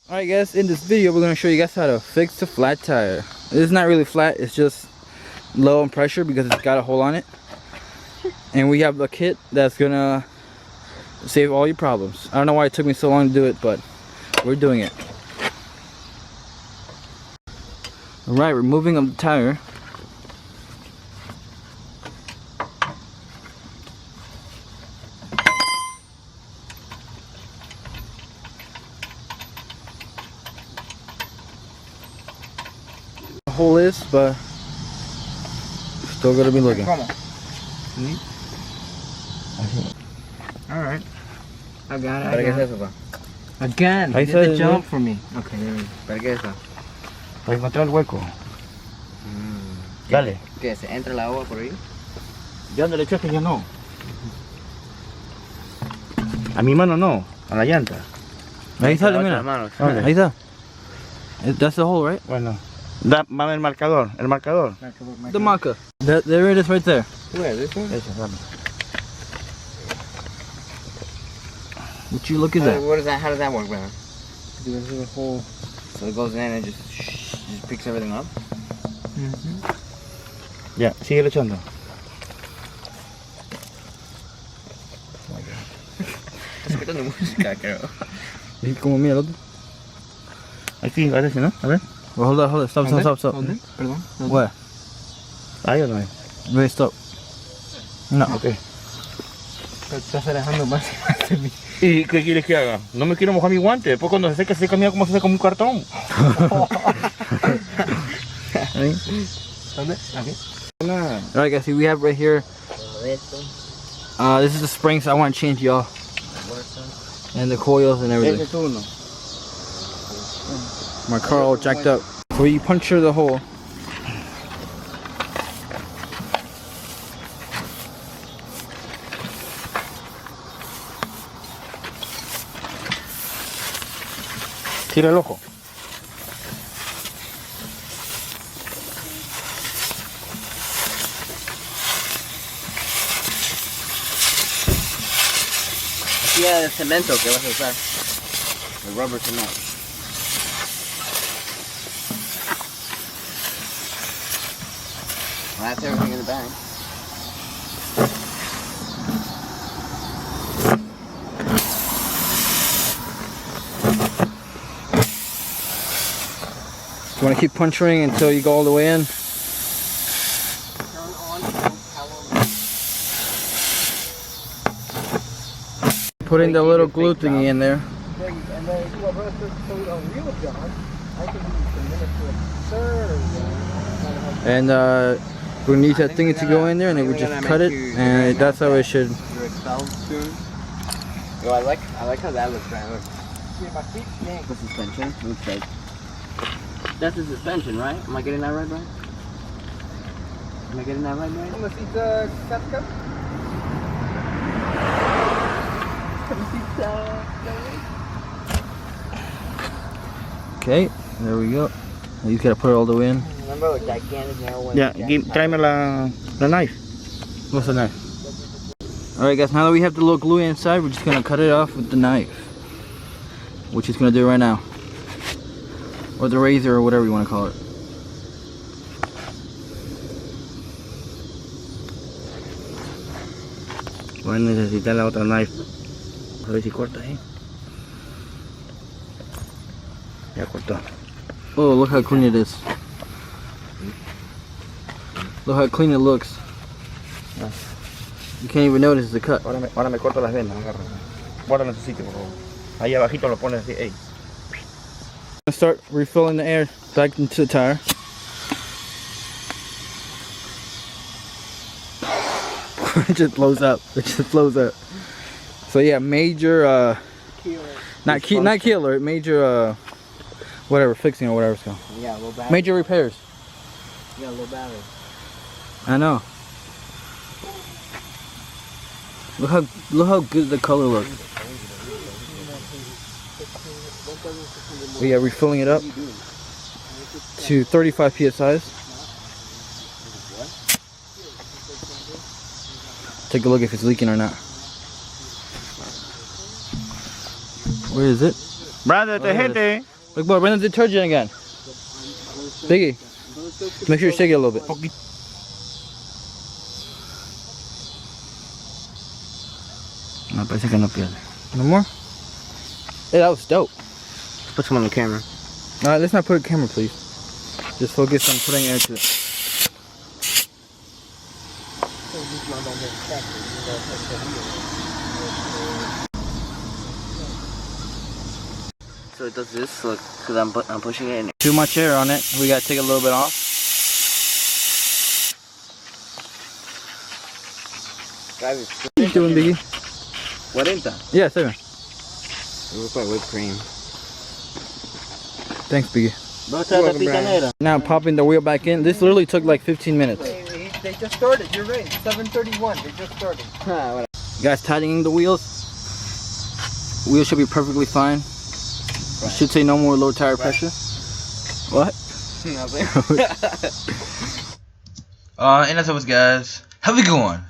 Alright guys, in this video we're going to show you guys how to fix the flat tire. It's not really flat, it's just low on pressure because it's got a hole on it. And we have a kit that's going to save all your problems. I don't know why it took me so long to do it, but we're doing it. Alright, removing of the tire. Hole is, but still gonna be looking. Alright. I got it. Again, Ahí he did the está, jump for me. Okay, there we go. ¿Para qué es eso? Para encontrar el hueco. Dale. ¿Qué? ¿Se entra el agua por ahí? ¿De dónde le echaste? Ya no. A mi mano no, a la llanta. Ahí sale, mira. ¿Dónde? Ahí está. That's the hole, right? Bueno. Dame el marcador, el marcador. The marker. There it is right there. Where? This one? Ese, dame. What you looking at? What is that? How does that work, brother? There's a hole. So it goes in and just picks everything up? Ya, sigue echando. Estás escuchando música, creo. Y como mira el otro. Aquí, parece, ¿no? A ver. Well, hold on. Stop. ¿Dónde? Perdón. Where? Ahí o no hay. Wait, stop. No. Ok. Te estás alejando más y más de mí. ¿Y qué quieres que haga? No me quiero mojar mi guante. Después cuando se seca mira como se seca un cartón. ¿Dónde? Aquí. Alright guys, see we have right here. This is the springs I want to change, y'all. And the coils and everything. Ese es uno. My car all jacked up. So you puncture the hole. Tira el ojo. Aquí hay el cemento que vas a usar. El rubber cement. Well, that's everything in the bag. You want to keep puncturing until you go all the way in. Putting the little glue thingy in there. And we need that thingy to go in there, and then we just cut it, and that's how it should. You're expelled soon. Yo, I like how that looks, right? Look. The suspension looks like. That's the suspension, right? Am I getting that right, Brian? Am I getting that right, Brian? Okay, there we go. You just gotta put it all the way in. Remember what gigantic narrow one? Ya, tráeme la knife. What's the knife? Alright guys, now that we have the little glue inside, we're just gonna cut it off with the knife. Which is gonna do right now. Or the razor, or whatever you want to call it. Voy a necesitar la otra knife. A ver si corta ahí. Ya cortó. Oh, look how clean it is. Look how clean it looks. You can't even notice the cut. Ahora me corto las venas, agarra. Guárdalo en su sitio, por favor. Ahí abajito lo pones así, ey. Start refilling the air back into the tire. It just blows up. It just blows up. So yeah, major not killer, major whatever, fixing or whatever it's called. Yeah, low battery. Major repairs. Yeah, low battery. I know. Look how good the color looks. We are refilling it up to 35 psi. Take a look if it's leaking or not. Where is it? Brother, Oh, here it gente. Look, boy, bring the detergent again. Biggie, make sure you shake it a little bit. No, parece que no pierde. No more? Hey, that was dope. Put some on the camera. Alright, let's not put a camera, please. Just focus on putting air to it. So it does this, look, because I'm pushing it in. Too much air on it. We gotta take a little bit off. Guys, What are you doing, Biggie? 40. Yeah, 7. It looks like whipped cream. Thanks, Biggie. Welcome, Brian. Now popping the wheel back in. This literally took like 15 minutes. They just started. You're right. 7:31. They just started. Guys, tightening the wheels. Wheels should be perfectly fine. Should say no more low tire pressure. What? Nothing. And that's all, guys. Have a good one.